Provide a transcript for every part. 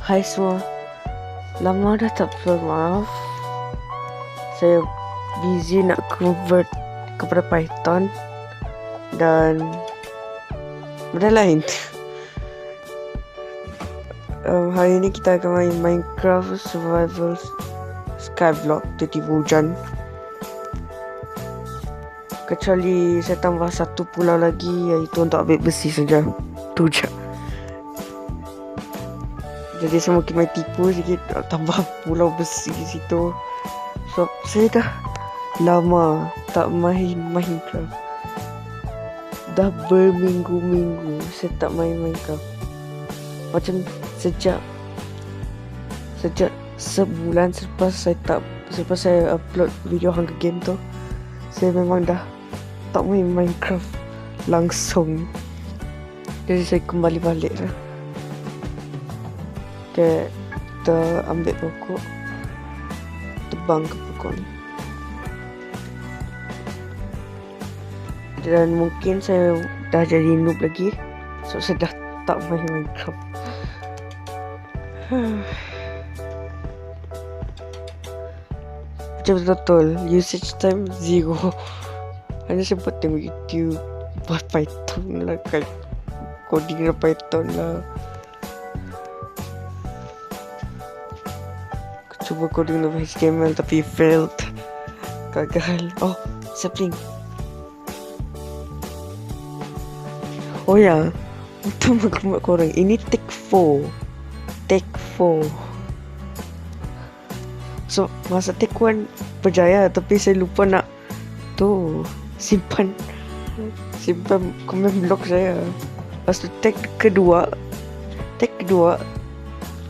Hai semua, lama dah tak upload, maaf. Saya busy nak convert kepada Python dan benda lain. Hari ini kita akan main Minecraft Survival Skyblock di tiba hujan. Kecuali saya tambah satu pulau lagi, iaitu untuk ambil besi saja. Tu je. Jadi saya mungkin main tipu sikit, tambah pulau besi di situ. So saya dah lama tak main Minecraft. Dah berminggu-minggu saya tak main Minecraft. Macam sejak sebulan selepas saya upload video Hunger Game tu, saya memang dah tak main Minecraft langsung. Jadi saya kembali balik lah. Okay, kita ambil pokok, tebang ke pokok ni. Dan mungkin saya dah jadi noob lagi, so saya dah tak main Minecraft. Macam betul, usage time 0. Hanya sempat tengok YouTube, buat Python lah, kan coding lah Python lah. Cuba coding dalam HTML tapi failed, gagal. Oh, sapling. Oh ya, untuk maklumat korang, ini take 4. So masa take 1 berjaya, tapi saya lupa nak simpan comment block saya. Lepas tu take kedua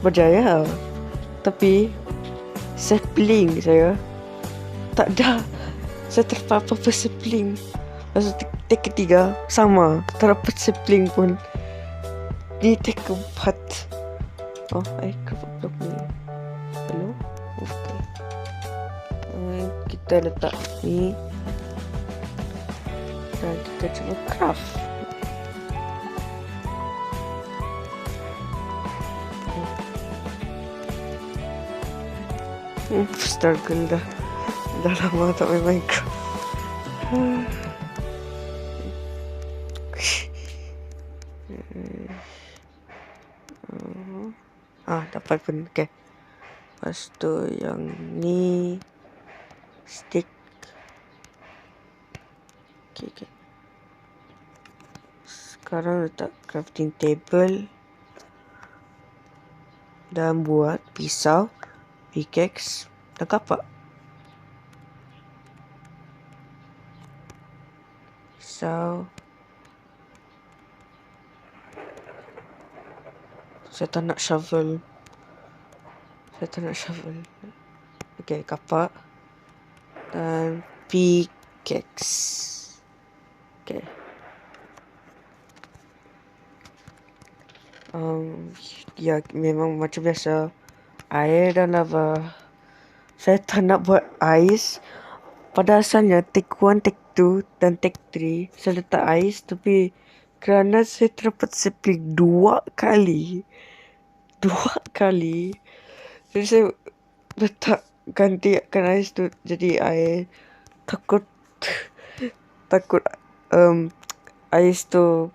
berjaya, tapi sapling saya tak ada. Saya terpapar sapling. Lepas tu take ketiga sama, tak dapat sapling pun. Ni take keempat. Oh, craft block ni. Hello? Okay. Kita letak ni dan kita cuba craft. Struggle dah lama tak main Minecraft. Dapat pun. Okay, lepas tu yang ni stick. Okay. Sekarang letak crafting table dan buat pisau, pickaxe dan kapak. Pisau. Saya tak nak shovel. Okay, kapak dan pickaxe. Okay. Ya, memang macam biasa, air dan lava. Saya tak nak buat ais. Pada asalnya take 1, take 2 dan take 3 saya letak ais, tapi kerana saya terdapat sapling 2 kali, jadi saya letak gantikan ais tu jadi air. Takut ais tu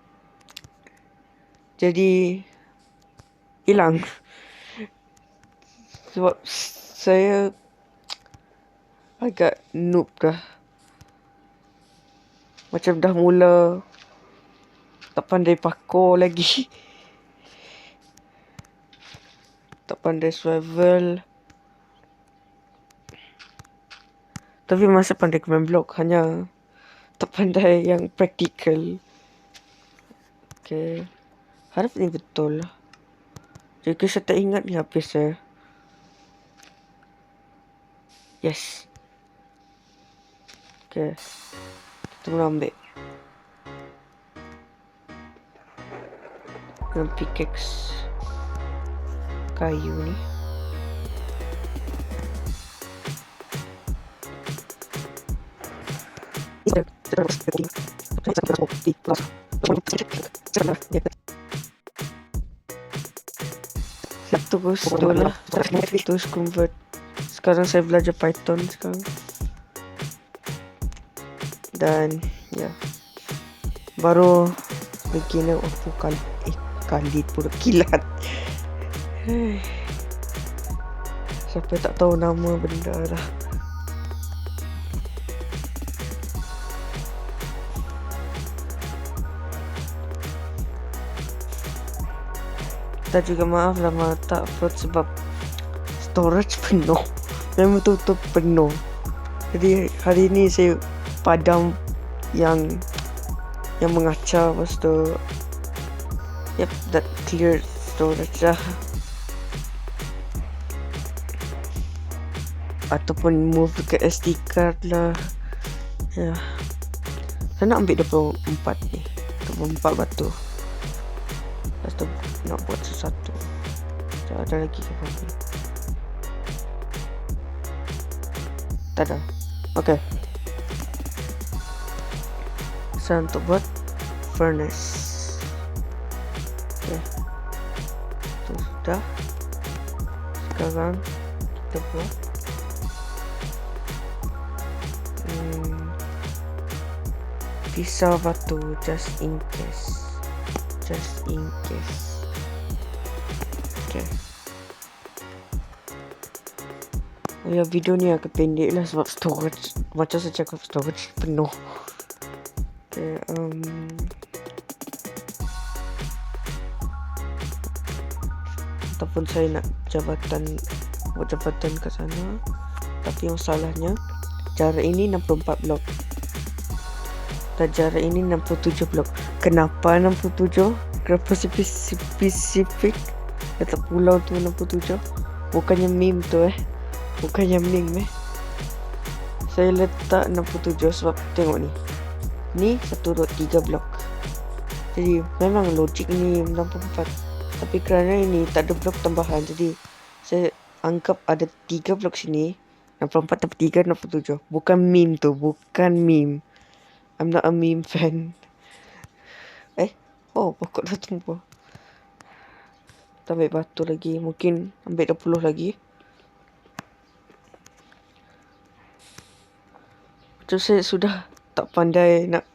jadi hilang. Sebab saya agak noob dah. Macam dah mula tak pandai parkour lagi. Tak pandai survival. Tapi masih pandai command block, hanya tak pandai yang practical. Okay, harap ni betul lah. Jika saya tak ingat ni habis saya. Yes. Okay, kita mula ambil dengan pickaxe kayu ni. Terus tu lah. Terus convert. Sekarang saya belajar Python sekarang. Dan ya, baru beginner untuk kali pula kilat. Siapa tak tahu nama benda lah. Dan juga maaf lama tak upload sebab storage penuh. Memang tutup penuh. Jadi hari ni saya padam yang mengacau. Lepas tu yep, that clear storage lah. Ataupun move ke SD card lah. Ya, saya nak ambil 24 ni, 24 batu. Lepas tu nak buat sesuatu. Tak ada lagi ke apa. Tak ada. Okay, saya untuk buat furnace. Okay, itu sudah. Sekarang kita buat pisau batu, just in case. Okay. Oh ya, video ni agak pendek lah sebab storage, macam saya cakap, storage penuh. Okay, ataupun saya nak buat jabatan kat sana. Tapi masalahnya jarak ini 64 blok dan jarak ini 67 blok. Kenapa 67? Kenapa spesifik letak pulau tu 67? Bukannya meme tu bukannya meme Saya letak 67 sebab tengok ni. Ni 1, 2, 3 blok. Jadi memang logik ni 64. Tapi kerana ini tak ada blok tambahan, jadi saya anggap ada 3 blok sini. 64 tambah 3, 67. Bukan meme tu, bukan meme. I'm not a meme fan. Oh, pokok dah tumbuh. Kita ambil batu lagi. Mungkin ambil 20 lagi. Macam saya sudah tak pandai nak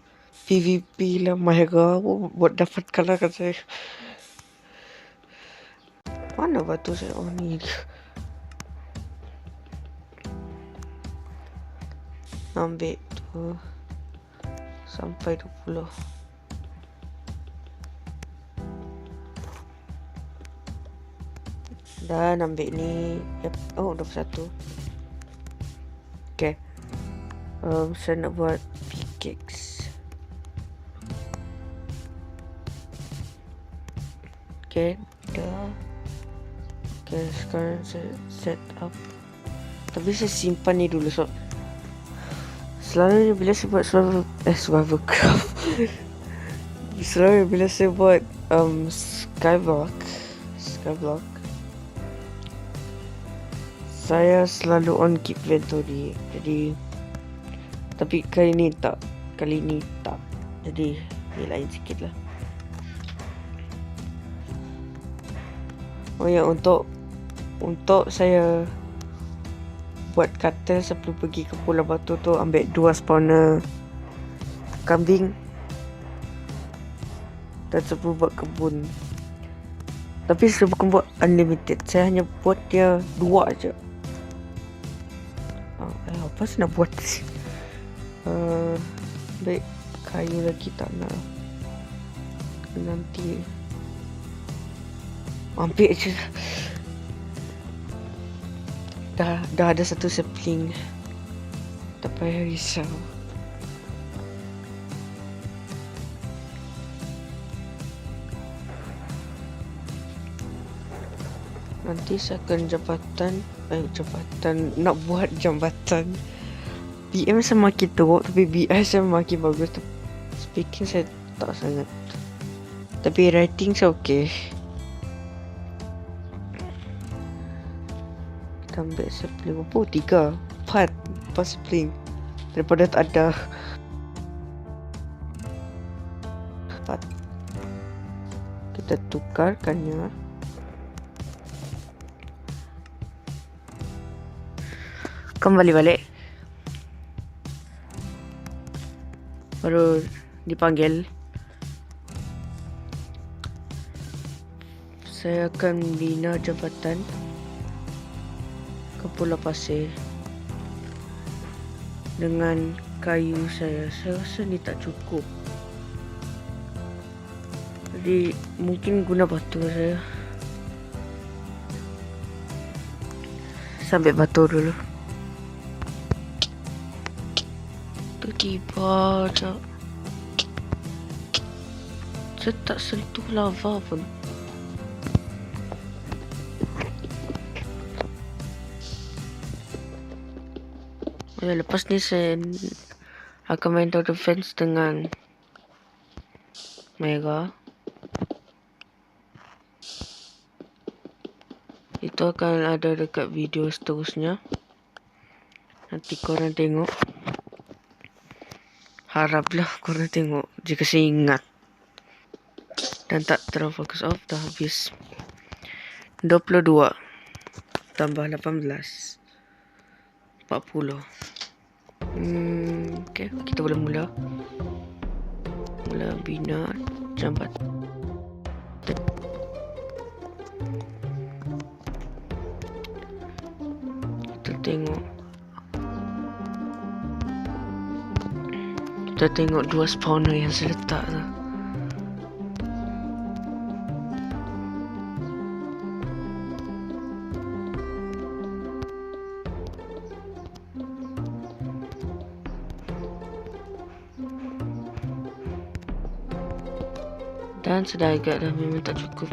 PVP lah. Mahera buat dapat kalahkan saya. Mana batu saya? Oh, ni. Ambil tu sampai 20. Dan ambil ni. Yep. Oh, 21. Okay, saya nak buat pickaxe. Okay, dah. Okay, sekarang saya set up. Tapi saya simpan ni dulu. So selalu bila saya buat survival craft selalu bila saya buat skyblock, saya selalu on keep inventory. Jadi tapi kali ni tak. Jadi ni lain sikit lah. Oh ya, untuk saya buat kata sebelum pergi ke Pulau Batu tu, ambil 2 spawner kambing dan sebelum buat kebun. Tapi saya bukan buat unlimited, saya hanya buat dia 2 aja. Apa saya nak buat? Ambil kayu lagi tak nak. Nanti ambil je. Dah ada satu sapling. Tak payah risau. Nanti saya akan nak buat jambatan. BM saya makin teruk, tapi BI saya makin bagus. Speaking saya tak sangat. Tapi writing saya okey. Kita ambil sapling. 4 sapling. Daripada tak ada. 4. Kita tukarkannya. kembali balik. Baru dipanggil. Saya akan bina jambatan ke Pulau Pasir dengan kayu saya. Saya rasa ni tak cukup. Jadi mungkin guna batu saya. Sambil batu dulu. Tiba-tiba je. Saya tak sentuh lava pun. Lepas ni saya akan main tower defense dengan Mega. Itu akan ada dekat video seterusnya. Nanti korang tengok. Haraplah korang tengok jika saya ingat. Dan tak terfokus off. Dah habis 22 tambah 18 40. Okay, kita boleh mula bina jambatan. Kita tengok dua spawner yang saya letak tu. Dan sudah agak dah, memang tak cukup.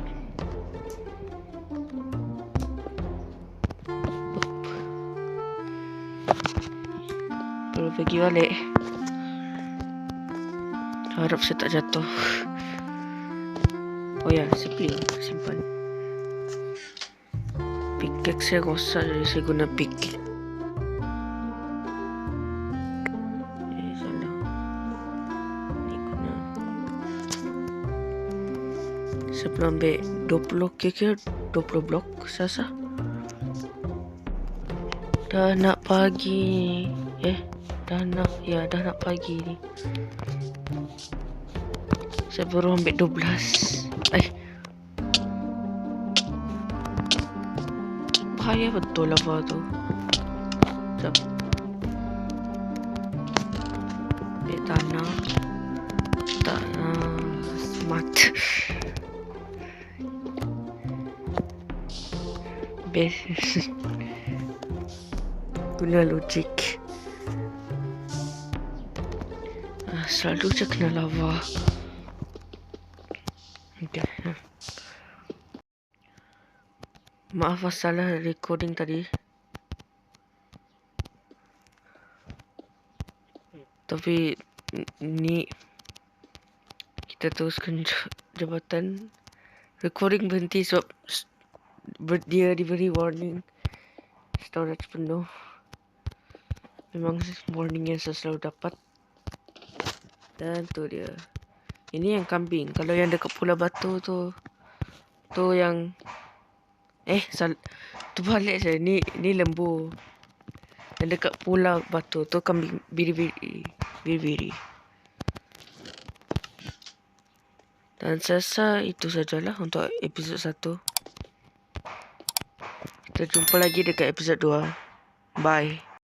Perlu pergi balik. Harap saya tak jatuh. Oh ya, simpan. Pickaxe saya rosak, jadi saya guna pickaxe. Salah. Ni guna. Saya perlu ambil 20 kira 20 blok sasa. Dah nak pagi. Dah nak pagi ni. Saya baru ambil 12. Bahaya betul lava tu. Sekejap. Ambil tanah. Smart. Best. Guna logik. Selalu je kena lava. Okay. Maaf masalah recording tadi. Tapi ni kita teruskan jabatan. Recording berhenti sebab dia diberi warning storage penuh. Memang warning yang saya selalu dapat. Dan tu dia. Ini yang kambing. Kalau yang dekat Pulau Batu tu yang tu balik saya. Ni lembu. Yang dekat Pulau Batu tu kambing biri. Dan saya rasa itu sajalah untuk episod 1. Kita jumpa lagi dekat episod 2. Bye.